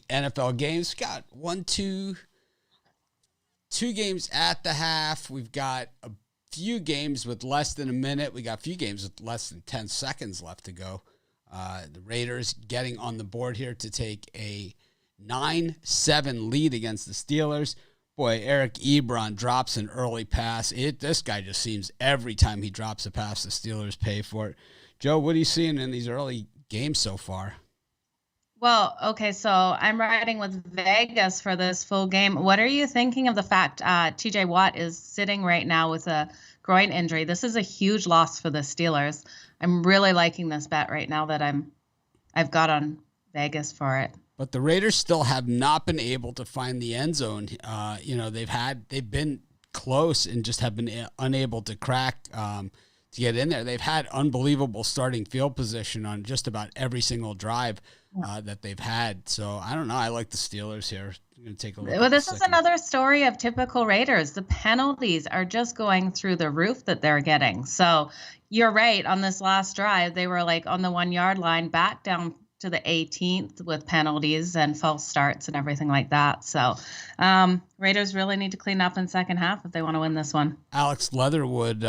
NFL games. We got two games at the half. We've got a few games with less than a minute. We got a few games with less than 10 seconds left to go. The Raiders getting on the board here to take a 9-7 lead against the Steelers. Boy, Eric Ebron drops an early pass. This guy just seems every time he drops a pass, the Steelers pay for it. Joe, what are you seeing in these early games so far? Well, okay, so I'm riding with Vegas for this full game. What are you thinking of the fact TJ Watt is sitting right now with a groin injury? This is a huge loss for the Steelers. I'm really liking this bet right now that I've got on Vegas for it. But the Raiders still have not been able to find the end zone. They've been close and just have been unable to crack to get in there. They've had unbelievable starting field position on just about every single drive that they've had. So I don't know. I like the Steelers here. I'm going to take a look. Well, this is another story of typical Raiders. The penalties are just going through the roof that they're getting. So you're right. On this last drive, they were like on the 1 yard line, back down to the 18th with penalties and false starts and everything like that. So Raiders really need to clean up in second half if they want to win this one. Alex Leatherwood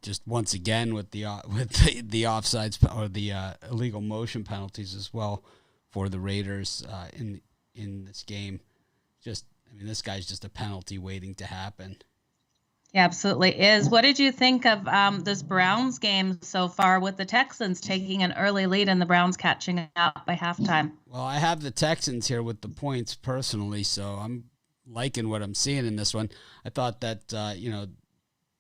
just once again with the offsides or the illegal motion penalties as well for the Raiders in this game. This guy's just a penalty waiting to happen. He absolutely is. What did you think of this Browns game so far with the Texans taking an early lead and the Browns catching up by halftime? Well, I have the Texans here with the points personally, so I'm liking what I'm seeing in this one. I thought that,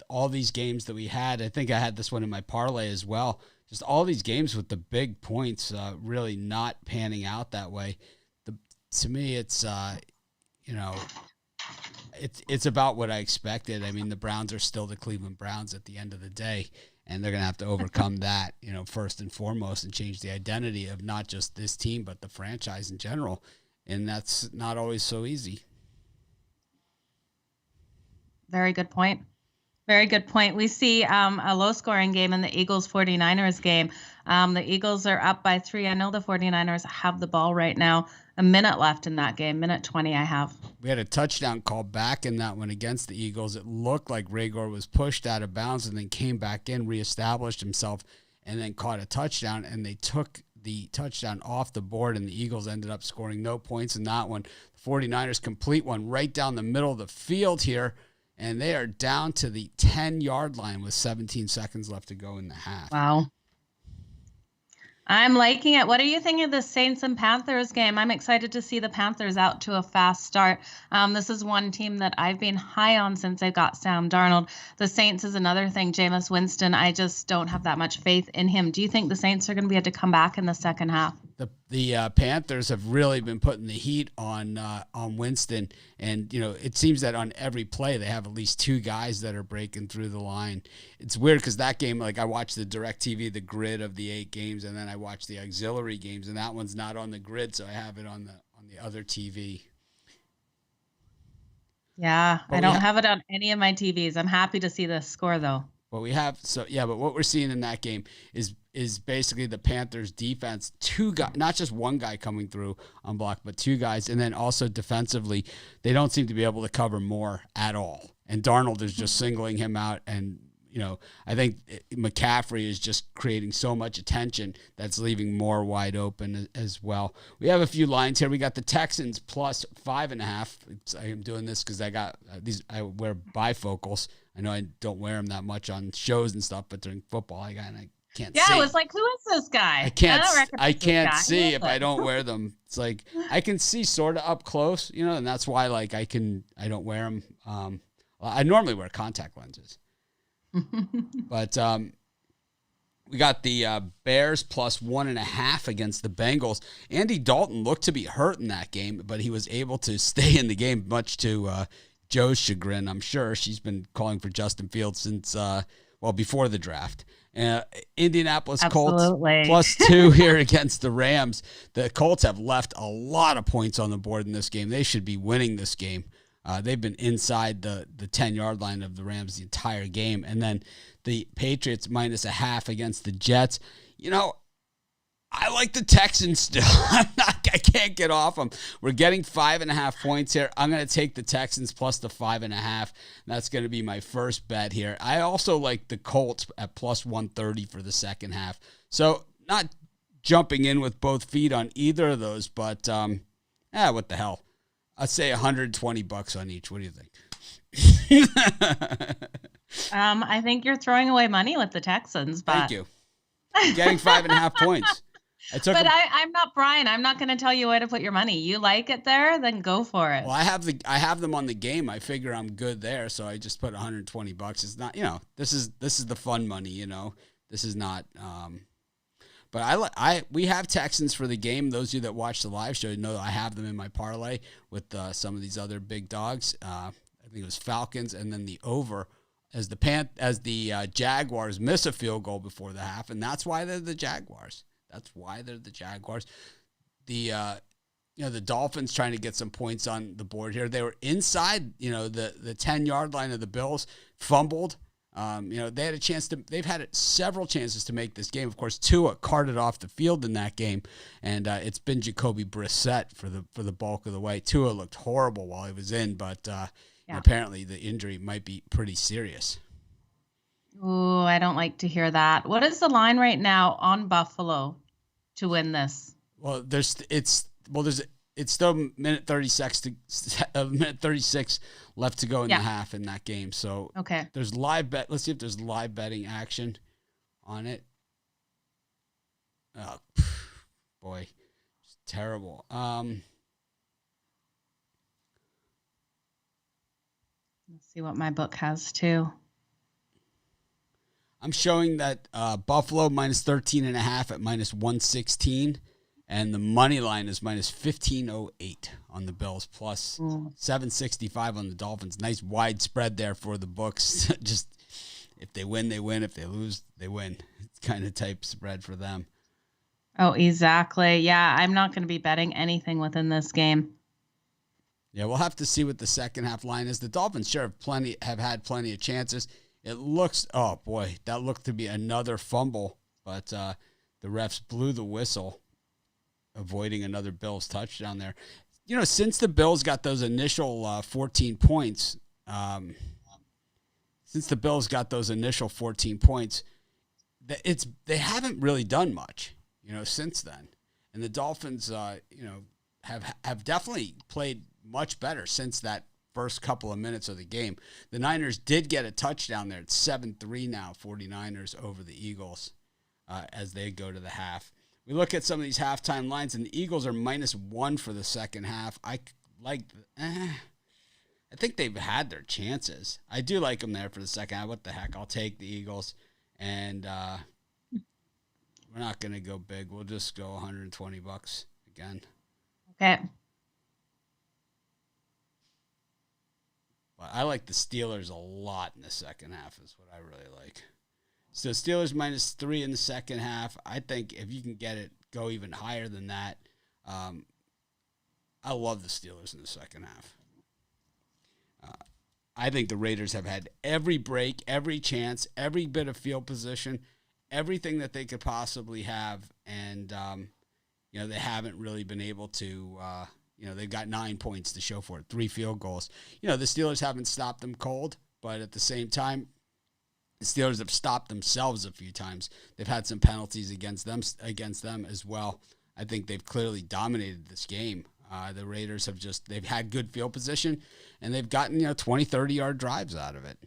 all these games that we had, I think I had this one in my parlay as well, just all these games with the big points really not panning out that way. To me, it's, It's about what I expected. I mean, the Browns are still the Cleveland Browns at the end of the day, and they're going to have to overcome that, first and foremost, and change the identity of not just this team, but the franchise in general. And that's not always so easy. Very good point. Very good point. We see a low-scoring game in the Eagles-49ers game. The Eagles are up by 3. I know the 49ers have the ball right now. A minute left in that game, minute 20 I have. We had a touchdown call back in that one against the Eagles. It looked like Rager was pushed out of bounds and then came back in, reestablished himself, and then caught a touchdown, and they took the touchdown off the board, and the Eagles ended up scoring no points in that one. The 49ers complete one right down the middle of the field here, and they are down to the 10-yard line with 17 seconds left to go in the half. Wow. I'm liking it. What are you thinking of the Saints and Panthers game? I'm excited to see the Panthers out to a fast start. This is one team that I've been high on since I got Sam Darnold. The Saints is another thing. Jameis Winston, I just don't have that much faith in him. Do you think the Saints are going to be able to come back in the second half? The Panthers have really been putting the heat on Winston, and it seems that on every play they have at least 2 guys that are breaking through the line. It's weird because that game, like I watched the DirecTV, the grid of the 8 games, and then I watched the auxiliary games, and that one's not on the grid, so I have it on the other TV. Yeah, I don't have it on any of my TVs. I'm happy to see the score though. But what we're seeing in that game is basically the Panthers defense, 2 guys, not just one guy coming through on block, but 2 guys. And then also defensively, they don't seem to be able to cover more at all. And Darnold is just singling him out. And, I think McCaffrey is just creating so much attention that's leaving more wide open as well. We have a few lines here. We got the Texans plus 5.5. I am doing this because I got these. I wear bifocals. I know I don't wear them that much on shows and stuff, but during football, I can't see. Yeah, I was like, who is this guy? I can't see if I don't wear them. It's like I can see sort of up close, and that's why I don't wear them. I normally wear contact lenses, but we got the Bears plus 1.5 against the Bengals. Andy Dalton looked to be hurt in that game, but he was able to stay in the game, much to Joe's chagrin, I'm sure. She's been calling for Justin Fields since, before the draft. Indianapolis Absolutely. Colts plus 2 here against the Rams. The Colts have left a lot of points on the board in this game. They should be winning this game. They've been inside the 10-yard line of the Rams the entire game. And then the Patriots minus 0.5 against the Jets. I like the Texans still. I can't get off them. We're getting 5.5 points here. I'm going to take the Texans plus the 5.5. That's going to be my first bet here. I also like the Colts at plus 130 for the second half. So not jumping in with both feet on either of those, but what the hell? I'd say $120 on each. What do you think? I think you're throwing away money with the Texans, but Thank you. Getting 5.5 points. I'm not Brian. I'm not going to tell you where to put your money. You like it there, then go for it. Well, I have them on the game. I figure I'm good there, so I just put $120. It's not, this is the fun money. This is not. But we have Texans for the game. Those of you that watch the live show know I have them in my parlay with some of these other big dogs. I think it was Falcons, and then the over as the Jaguars miss a field goal before the half, and that's why they're the Jaguars. The Dolphins trying to get some points on the board here. They were inside, the 10-yard line of the Bills, fumbled. They had a chance they've had several chances to make this game. Of course, Tua carted off the field in that game, and it's been Jacoby Brissett for the bulk of the way. Tua looked horrible while he was in, but apparently the injury might be pretty serious. Ooh, I don't like to hear that. What is the line right now on Buffalo to win this? Well, it's still minute 36 left to go in the half in that game. So okay, there's live bet. Let's see if there's live betting action on it. Oh boy, it's terrible. Let's see what my book has too. I'm showing that Buffalo minus 13.5 at minus 116. And the money line is minus 1508 on the Bills, plus 765 on the Dolphins. Nice wide spread there for the books. Just if they win, they win. If they lose, they win. It's kind of type spread for them. Oh, exactly. Yeah, I'm not going to be betting anything within this game. Yeah, we'll have to see what the second half line is. The Dolphins sure have had plenty of chances. It looks, oh boy, that looked to be another fumble, but the refs blew the whistle, avoiding another Bills touchdown there. Since the Bills got those initial 14 points, they haven't really done much, since then. And the Dolphins, have definitely played much better since that first couple of minutes of the game. The Niners did get a touchdown there. It's 7-3 now, 49ers over the Eagles as they go to the half. We look at some of these halftime lines, and the Eagles are -1 for the second half. I think they've had their chances. I do like them there for the second half. What the heck? I'll take the Eagles, and we're not going to go big. We'll just go $120 again. Okay. But I like the Steelers a lot in the second half is what I really like. So Steelers -3 in the second half. I think if you can get it, go even higher than that. I love the Steelers in the second half. I think the Raiders have had every break, every chance, every bit of field position, everything that they could possibly have, and they haven't really been able to. They've got 9 points to show for it, 3 field goals. The Steelers haven't stopped them cold, but at the same time, the Steelers have stopped themselves a few times. They've had some penalties against them as well. I think they've clearly dominated this game. The Raiders they've had good field position, and they've gotten 20, 30-yard drives out of it.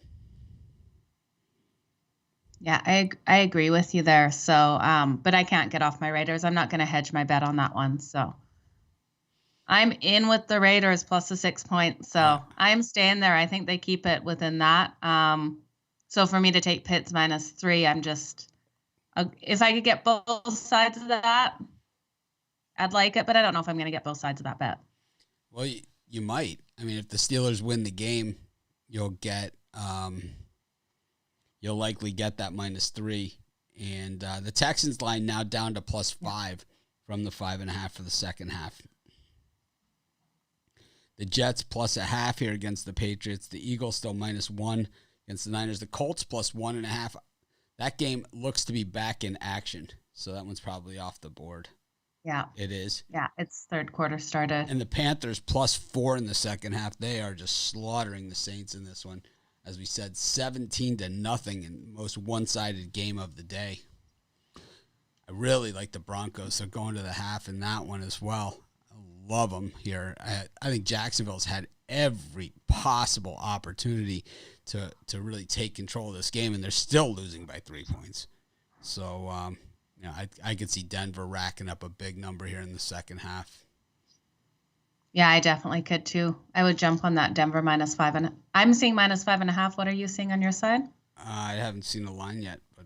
Yeah, I agree with you there. So, but I can't get off my Raiders. I'm not going to hedge my bet on that one. So I'm in with the Raiders plus the 6 points. So I'm staying there. I think they keep it within that. So for me to take Pitts -3, I'm just, if I could get both sides of that, I'd like it, but I don't know if I'm going to get both sides of that bet. Well, you might. I mean, if the Steelers win the game, you'll likely get that -3. And the Texans line now down to +5 from the 5.5 for the second half. The Jets +0.5 here against the Patriots. The Eagles still -1 against the Niners. The Colts +1.5. That game looks to be back in action. So that one's probably off the board. Yeah. It is. Yeah, it's third quarter started. And the Panthers +4 in the second half. They are just slaughtering the Saints in this one. As we said, 17-0 in most one-sided game of the day. I really like the Broncos. They're going to the half in that one as well. I love them here. I think Jacksonville's had every possible opportunity to really take control of this game, and they're still losing by 3 points. So, I could see Denver racking up a big number here in the second half. Yeah, I definitely could too. I would jump on that Denver -5, and I'm seeing -5.5. What are you seeing on your side? I haven't seen the line yet, but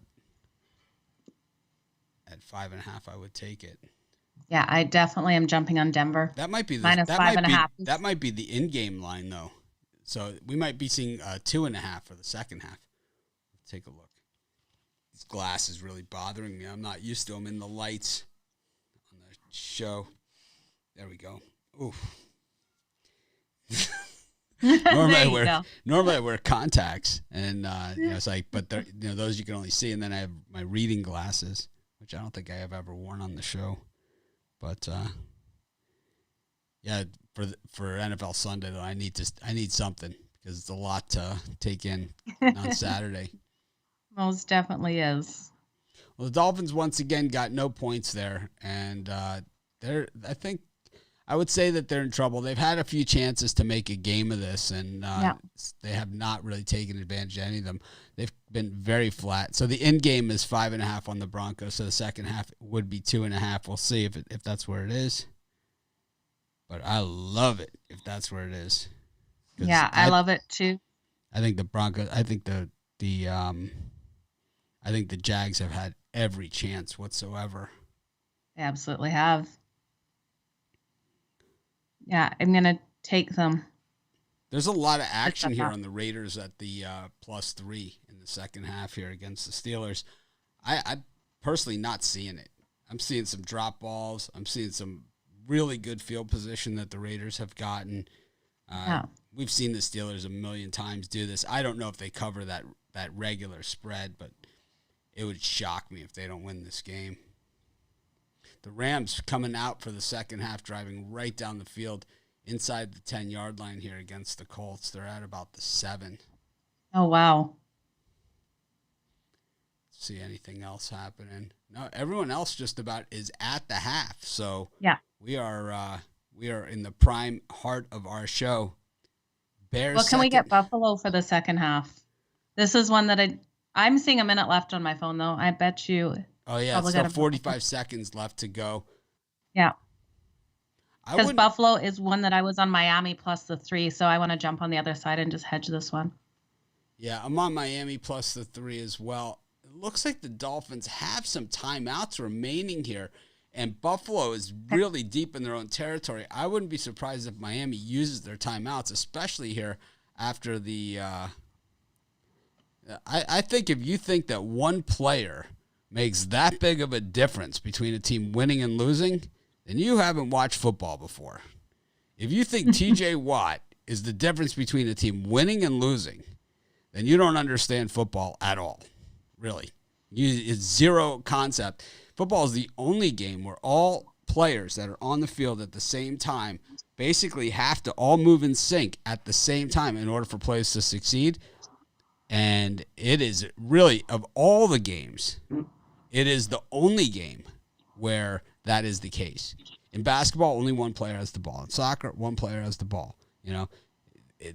at 5.5, I would take it. Yeah, I definitely am jumping on Denver. That might be -5.5. That might be the in-game line though. So we might be seeing 2.5 for the second half. Let's take a look. This glass is really bothering me. I'm not used to them in the lights on the show. There we go. Oof. Normally I wear contacts, and it's like, but those you can only see, and then I have my reading glasses, which I don't think I have ever worn on the show. But yeah, for NFL Sunday though, I need something because it's a lot to take in on Saturday. Most definitely is. Well, the Dolphins once again got no points there, and I would say that they're in trouble. They've had a few chances to make a game of this, and they have not really taken advantage of any of them. They've been very flat. So the end game is 5.5 on the Broncos. So the second half would be 2.5. We'll see if that's where it is. But I love it if that's where it is. Yeah, I love it too. I think the Broncos. I think the Jags have had every chance whatsoever. They absolutely have. Yeah, I'm going to take them. There's a lot of action here on the Raiders at the +3 in the second half here against the Steelers. I'm personally not seeing it. I'm seeing some drop balls. I'm seeing some really good field position that the Raiders have gotten. We've seen the Steelers a million times do this. I don't know if they cover that regular spread, but it would shock me if they don't win this game. The Rams coming out for the second half, driving right down the field inside the 10-yard line here against the Colts. They're at about the 7. Oh, wow. See anything else happening? No, everyone else just about is at the half. So yeah, we are in the prime heart of our show. Bears. Well, can we get Buffalo for the second half? This is one that I'm seeing a minute left on my phone, though. I bet you. Oh, yeah, it's still 45 seconds left to go. Yeah. Because Buffalo is one that I was on Miami +3, so I want to jump on the other side and just hedge this one. Yeah, I'm on Miami +3 as well. It looks like the Dolphins have some timeouts remaining here, and Buffalo is really deep in their own territory. I wouldn't be surprised if Miami uses their timeouts, especially here after the I think if you think that one player makes that big of a difference between a team winning and losing, then you haven't watched football before. If you think TJ Watt is the difference between a team winning and losing, then you don't understand football at all. Really. It's zero concept. Football is the only game where all players that are on the field at the same time basically have to all move in sync at the same time in order for players to succeed. And it is really, of all the games, it is the only game where that is the case. In basketball, only one player has the ball. In soccer, one player has the ball.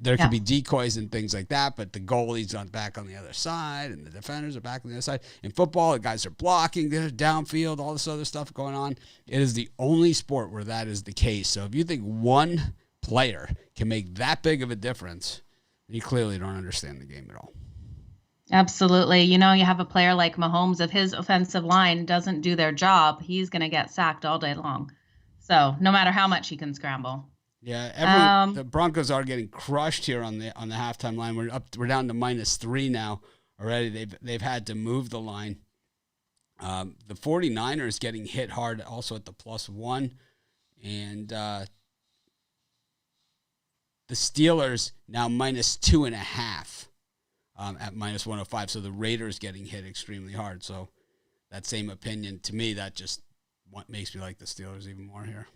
There could be decoys and things like that, but the goalie's back on the other side, and the defenders are back on the other side. In football, the guys are blocking, they're downfield, all this other stuff going on. It is the only sport where that is the case. So if you think one player can make that big of a difference, you clearly don't understand the game at all. Absolutely. You have a player like Mahomes. If his offensive line doesn't do their job, he's going to get sacked all day long. So no matter how much he can scramble. Yeah, the Broncos are getting crushed here on the halftime line. We're down to -3 now already. They've had to move the line. The 49ers getting hit hard also at the +1, and the Steelers now -2.5 at -105. So the Raiders getting hit extremely hard. So that same opinion. To me, that just what makes me like the Steelers even more here.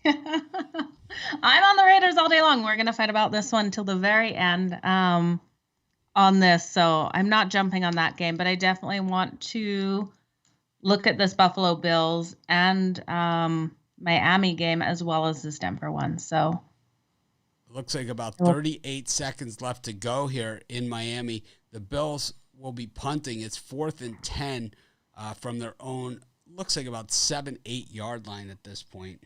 I'm on the Raiders all day long. We're going to fight about this one till the very end on this. So I'm not jumping on that game, but I definitely want to look at this Buffalo Bills and Miami game as well as this Denver one. So it looks like about 38 seconds left to go here in Miami. The Bills will be punting. It's 4th and 10 from their own, looks like about 7-8 yard line at this point.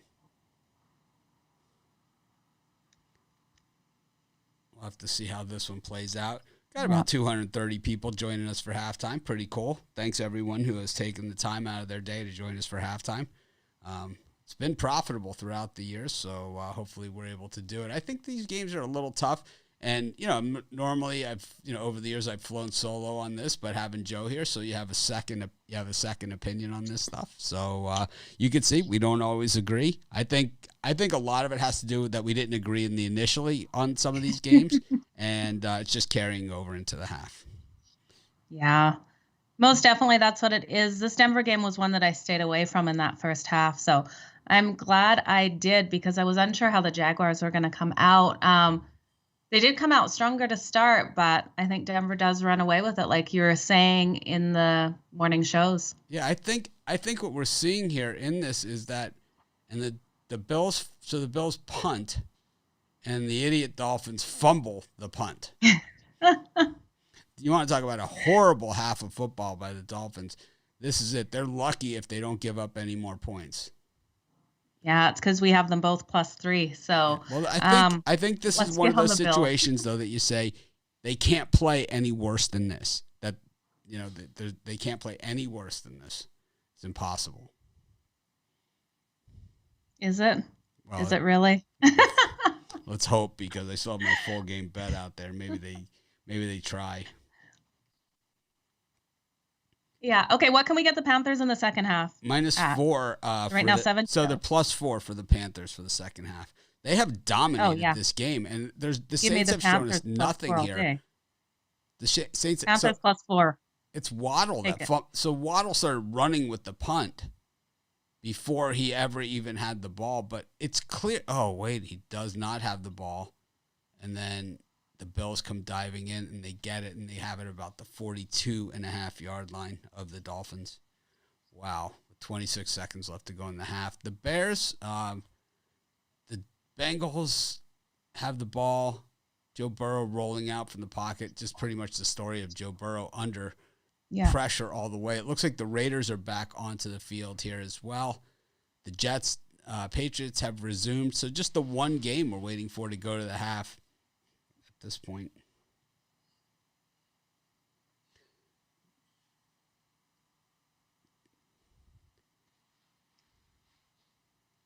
We'll have to see how this one plays out. Got about 230 people joining us for halftime. Pretty cool. Thanks, everyone who has taken the time out of their day to join us for halftime. It's been profitable throughout the year, so hopefully we're able to do it. I think these games are a little tough. And, normally over the years I've flown solo on this, but having Joe here, so you have a second opinion on this stuff. So you can see we don't always agree. I think a lot of it has to do with that we didn't agree initially on some of these games, and it's just carrying over into the half. Yeah, most definitely that's what it is. This Denver game was one that I stayed away from in that first half, so I'm glad I did because I was unsure how the Jaguars were going to come out. They did come out stronger to start, but I think Denver does run away with it, like you were saying in the morning shows. Yeah, I think what we're seeing here in this is that, and the Bills punt, and the idiot Dolphins fumble the punt. You want to talk about a horrible half of football by the Dolphins? This is it. They're lucky if they don't give up any more points. Yeah, it's because we have them both +3. So, well, I think this is one of those situations, though, that you say they can't play any worse than this. That they can't play any worse than this. It's impossible. Is it? Well, is it really? Let's hope, because I still have my full game bet out there. Maybe they try. Yeah. Okay. What can we get the Panthers in the second half? -4. Right now, 7. So they're +4 for the Panthers for the second half. They have dominated this game, and the Saints have shown us nothing here. The Saints Panthers +4. It's Waddle so Waddle started running with the punt before he ever even had the ball, but it's clear. Oh wait, he does not have the ball, and then the Bills come diving in, and they get it, and they have it about the 42.5 yard line of the Dolphins. Wow, with 26 seconds left to go in the half. The Bears, the Bengals have the ball. Joe Burrow rolling out from the pocket, just pretty much the story of Joe Burrow under pressure all the way. It looks like the Raiders are back onto the field here as well. The Jets, Patriots have resumed, so just the one game we're waiting for to go to the half at this point.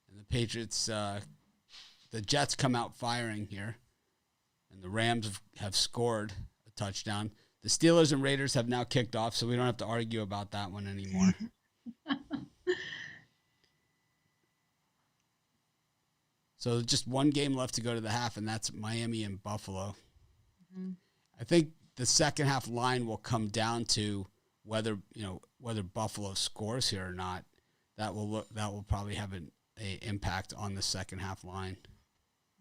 And the Patriots, the Jets come out firing here, and the Rams have scored a touchdown. The Steelers and Raiders have now kicked off, so we don't have to argue about that one anymore. So just one game left to go to the half, and that's Miami and Buffalo. Mm-hmm. I think the second half line will come down to whether Buffalo scores here or not. That will probably have an impact on the second half line.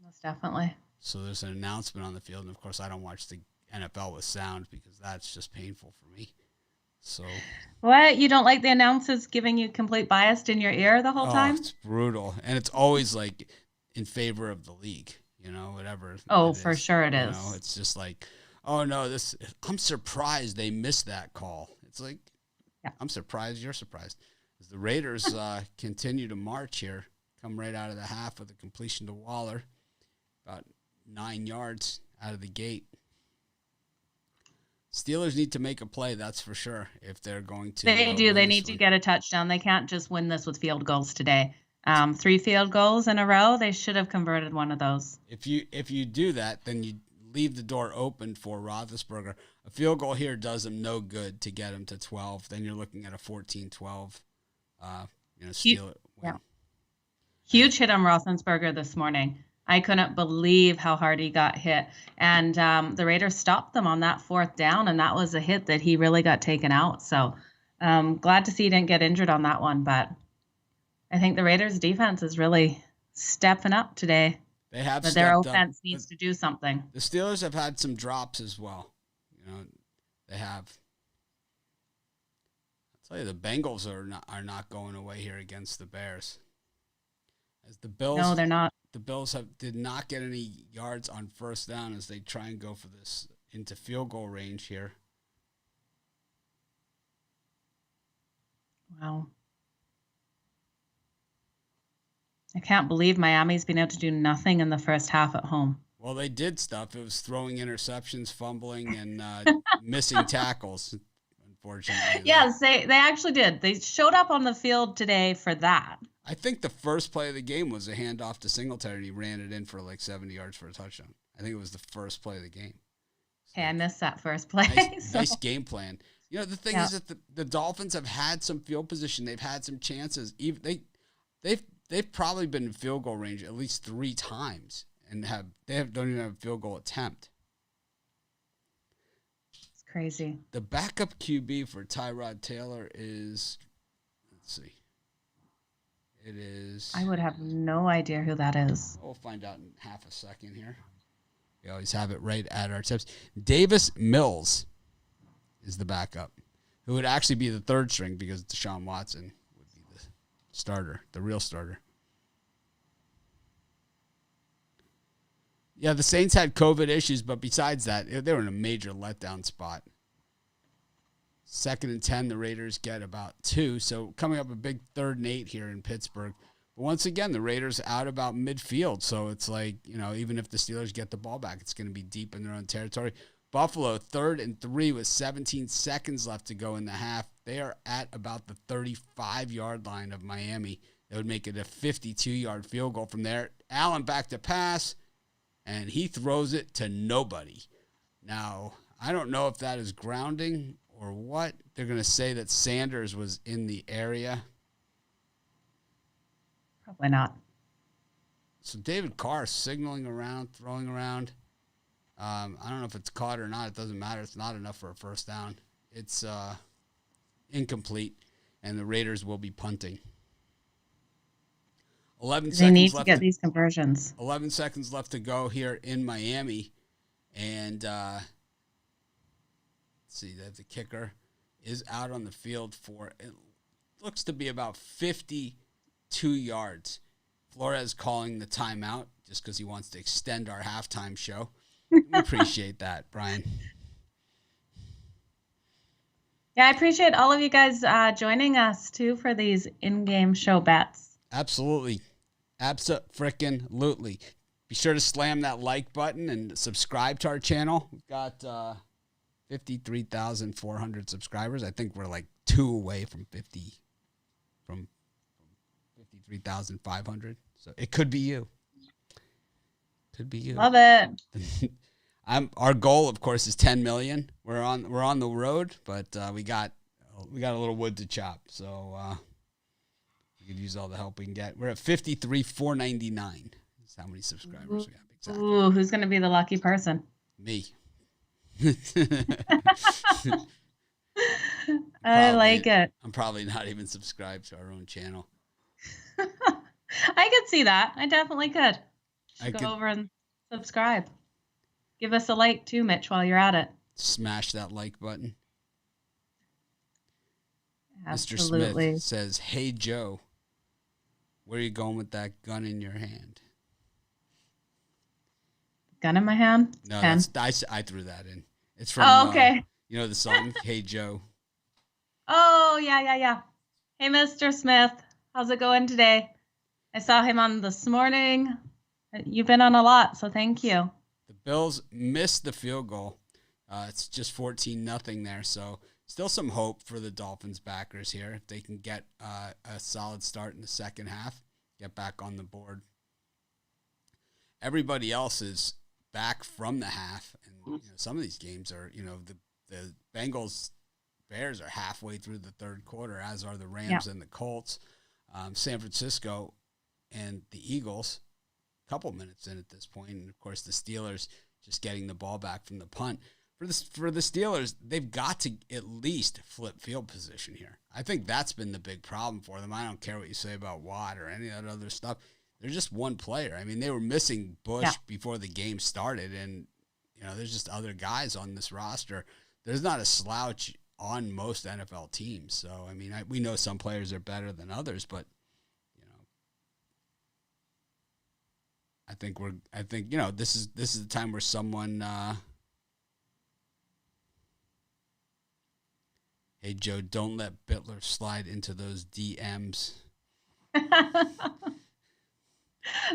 Most definitely. So there's an announcement on the field, and of course I don't watch the NFL with sound because that's just painful for me. So what? You don't like the announcers giving you complete bias in your ear the whole time? It's brutal, and it's always like in favor of the league, whatever. Oh, for sure it is. It's just like, oh no, I'm surprised they missed that call. It's like, I'm surprised you're surprised. As the Raiders continue to march here, come right out of the half with a completion to Waller, about 9 yards out of the gate. Steelers need to make a play, that's for sure, if they're going to. They do. They need to get a touchdown. They can't just win this with field goals today. 3 field goals in a row. They should have converted one of those. If you do that, then you leave the door open for Roethlisberger. A field goal here does him no good to get him to 12. Then you're looking at a 14-12. Steal it. Win. Yeah. Huge hit on Roethlisberger this morning. I couldn't believe how hard he got hit. And the Raiders stopped them on that 4th down, and that was a hit that he really got taken out. So Glad to see he didn't get injured on that one, but I think the Raiders' defense is really stepping up today. They have but their stepped up, offense needs to do something. The Steelers have had some drops as well. They have. I'll tell you, the Bengals are not going away here against the Bears. As the Bills, No, they're not. The Bills did not get any yards on first down as they try and go for this into field goal range here. Wow. I can't believe Miami's been able to do nothing in the first half at home. Well, they did stuff. It was throwing interceptions, fumbling, and missing tackles, unfortunately. Yes, they actually did. They showed up on the field today for that. I think the first play of the game was a handoff to Singletary, and he ran it in for like 70 yards for a touchdown. I think it was the first play of the game. Okay, I missed that first play. Nice game plan. The thing is that the Dolphins have had some field position. They've had some chances. They've probably been in field goal range at least 3 times and don't even have a field goal attempt. It's crazy. The backup QB for Tyrod Taylor is, let's see. It is. I would have no idea who that is. We'll find out in half a second here. We always have it right at our tips. Davis Mills is the backup, who would actually be the third string because Deshaun Watson would be the starter, the real starter. Yeah, the Saints had COVID issues, but besides that, they were in a major letdown spot. 2nd and 10, the Raiders get about 2. So coming up a big 3rd and 8 here in Pittsburgh. But once again, the Raiders out about midfield. So it's like, even if the Steelers get the ball back, it's going to be deep in their own territory. Buffalo, 3rd and 3 with 17 seconds left to go in the half. They are at about the 35-yard line of Miami. That would make it a 52-yard field goal from there. Allen back to pass, and he throws it to nobody. Now, I don't know if that is grounding or what. They're going to say that Sanders was in the area. Probably not. So David Carr signaling around, throwing around. I don't know if it's caught or not. It doesn't matter. It's not enough for a first down. It's incomplete, and the Raiders will be punting. 11 they seconds need left to get these conversions. 11 seconds left to go here in Miami. And let's see, that the kicker is out on the field for, it looks to be about 52 yards. Flores calling the timeout just because he wants to extend our halftime show. We appreciate that, Brian. Yeah, I appreciate all of you guys joining us, too, for these in-game show bets. Absolutely. Abso-frickin-lutely. Be sure to slam that like button and subscribe to our channel. We've got 53,400 subscribers. I think we're like 2 away from 53,500. So it could be you. Could be you. Love it. Our goal, of course, is 10 million. We're on the road, but we got a little wood to chop. So we could use all the help we can get. We're at 53,499. That's how many subscribers we have. Exactly. Ooh, who's going to be the lucky person? Me. I like it. I'm probably not even subscribed to our own channel. I could see that. I definitely could. Go over and subscribe. Give us a like too, Mitch, while you're at it. Smash that like button. Absolutely. Mr. Smith says, "Hey, Joe, where are you going with that gun in your hand?" Gun in my hand? No, I threw that in. It's from, okay. The song, "Hey, Joe." Oh, yeah. Hey, Mr. Smith, how's it going today? I saw him on this morning. You've been on a lot, so thank you. The Bills missed the field goal. It's just 14-0 there, so still some hope for the Dolphins backers here. If they can get a solid start in the second half, get back on the board. Everybody else is back from the half, and some of these games are, the Bears are halfway through the third quarter, as are the Rams and the Colts. San Francisco and the Eagles, a couple minutes in at this point, and of course the Steelers just getting the ball back from the punt. for the Steelers, they've got to at least flip field position here. I think that's been the big problem for them. I don't care what you say about Watt or any of that other stuff. They're just one player. I mean, they were missing Bush before the game started, and there's just other guys on this roster. There's not a slouch on most NFL teams. So, I mean, we know some players are better than others, but I think this is the time where someone hey, Joe, don't let Bittler slide into those DMs.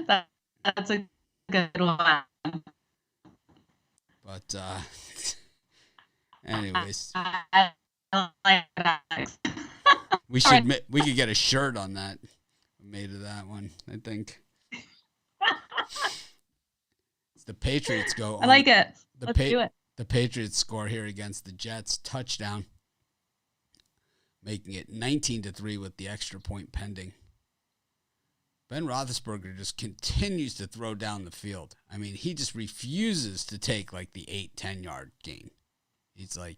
That's a good one. But, anyways, I like that. we could get a shirt on that made of that one, I think. It's the Patriots go. I like it. Let's do it. The Patriots score here against the Jets, touchdown, making it 19-3 with the extra point pending. Ben Roethlisberger just continues to throw down the field. I mean, he just refuses to take like the 8-10 yard gain. He's like,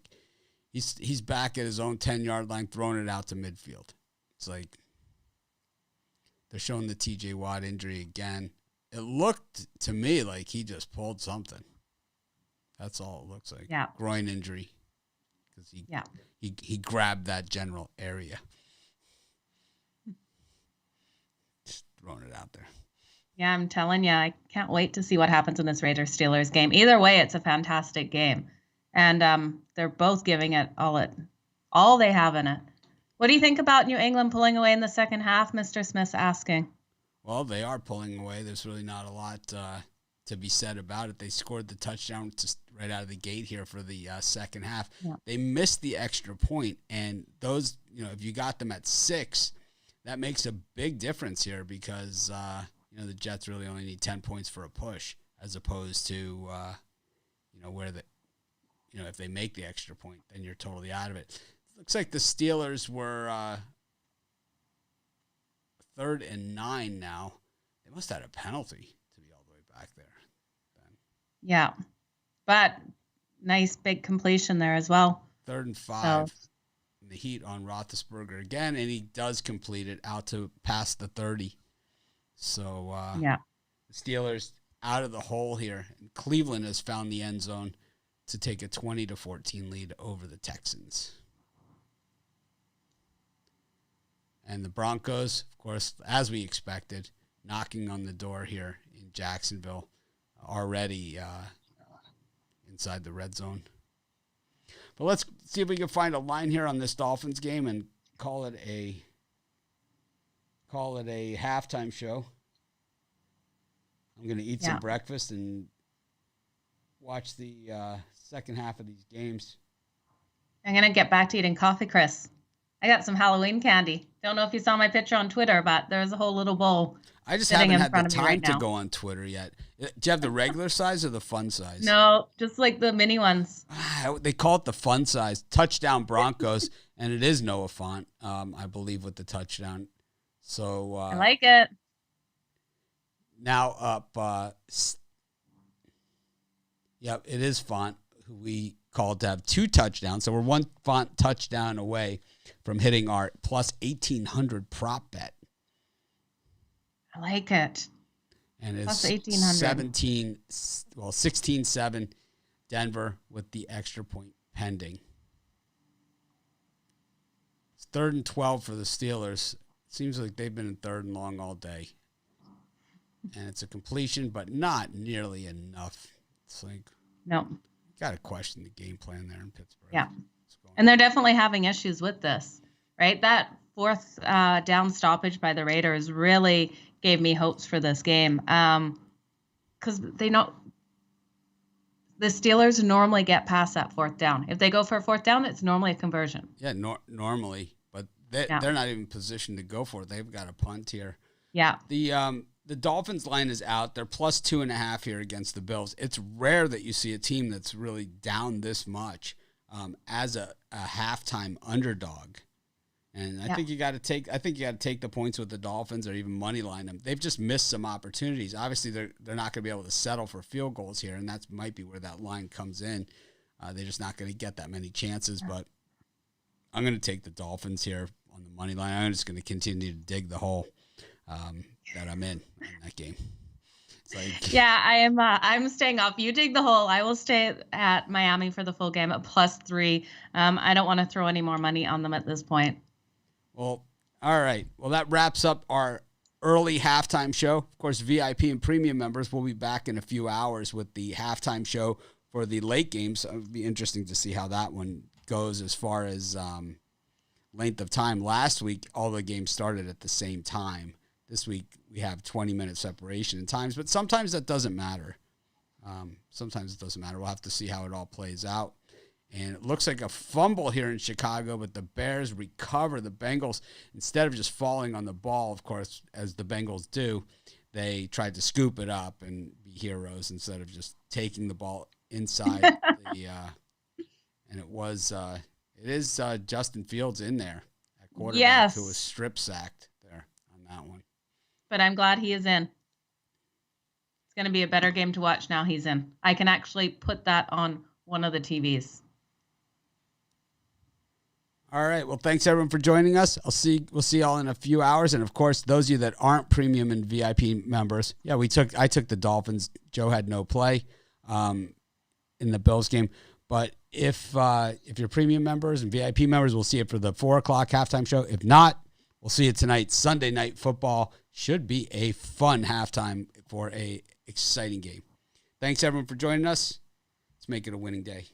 he's back at his own 10-yard line, throwing it out to midfield. It's like they're showing the TJ Watt injury again. It looked to me like he just pulled something. That's all it looks like. Yeah. Groin injury. Because he grabbed that general area. Just throwing it out there. Yeah, I'm telling you, I can't wait to see what happens in this Raiders-Steelers game. Either way, it's a fantastic game. And they're both giving it all they have in it. What do you think about New England pulling away in the second half? Mr. Smith's asking. Well, they are pulling away. There's really not a lot to be said about it. They scored the touchdown just right out of the gate here for the second half. Yeah. They missed the extra point, and those, if you got them at 6, that makes a big difference here because, the Jets really only need 10 points for a push as opposed to, where if they make the extra point, then you're totally out of it. Looks like the Steelers were 3rd and 9 now. They must have had a penalty to be all the way back there. Then. Yeah, but nice big completion there as well. 3rd and 5. So. The heat on Roethlisberger again, and he does complete it out to past the 30. So the Steelers out of the hole here. And Cleveland has found the end zone to take a 20-14 lead over the Texans. And the Broncos, of course, as we expected, knocking on the door here in Jacksonville, already inside the red zone. But let's see if we can find a line here on this Dolphins game and call it a halftime show. I'm going to eat some breakfast and watch the second half of these games. I'm going to get back to eating coffee, Chris. I got some Halloween candy. Don't know if you saw my picture on Twitter, but there's a whole little bowl. I just haven't had the time to go on Twitter yet. Do you have the regular size or the fun size? No, just like the mini ones. They call it the fun size. Touchdown Broncos, and it is Noah Font, I believe, with the touchdown. So I like it. Now up, it is Font, who we called to have 2 touchdowns. So we're 1 Font touchdown away from hitting our plus 1,800 prop bet. I like it. And it's 16-7 Denver with the extra point pending. It's 3rd and 12 for the Steelers. Seems like they've been in 3rd and long all day. And it's a completion, but not nearly enough. It's like, no. Got to question the game plan there in Pittsburgh. Yeah. And they're definitely having issues with this, right? That 4th down stoppage by the Raiders really gave me hopes for this game. Because they know the Steelers normally get past that 4th down. If they go for a 4th down, it's normally a conversion. Yeah, normally. But they're not even positioned to go for it. They've got a punt here. Yeah. The Dolphins line is out. They're plus 2.5 here against the Bills. It's rare that you see a team that's really down this much as a halftime underdog. And I think you got to take the points with the Dolphins or even money line them. They've just missed some opportunities. Obviously, they're not going to be able to settle for field goals here, and that might be where that line comes in. They're just not going to get that many chances, but I'm going to take the Dolphins here on the money line. I'm just going to continue to dig the hole that I'm in that game. It's like, yeah, I'm staying off. You dig the hole. I will stay at Miami for the full game at +3. I don't want to throw any more money on them at this point. Well, all right. Well, that wraps up our early halftime show. Of course, VIP and premium members will be back in a few hours with the halftime show for the late games. It would be interesting to see how that one goes as far as length of time. Last week, all the games started at the same time. This week, we have 20-minute separation in times, but sometimes that doesn't matter. Sometimes it doesn't matter. We'll have to see how it all plays out. And it looks like a fumble here in Chicago, but the Bears recover. The Bengals, instead of just falling on the ball, of course, as the Bengals do, they tried to scoop it up and be heroes instead of just taking the ball inside the and it is Justin Fields in there at quarterback, yes, who was strip sacked there on that one. But I'm glad he is in. It's going to be a better game to watch now he's in. I can actually put that on one of the TVs. All right. Well, thanks everyone for joining us. We'll see y'all in a few hours. And of course, those of you that aren't premium and VIP members, yeah, I took the Dolphins. Joe had no play in the Bills game. But if you're premium members and VIP members, we'll see it for the 4:00 halftime show. If not, we'll see it tonight. Sunday Night Football should be a fun halftime for a exciting game. Thanks everyone for joining us. Let's make it a winning day.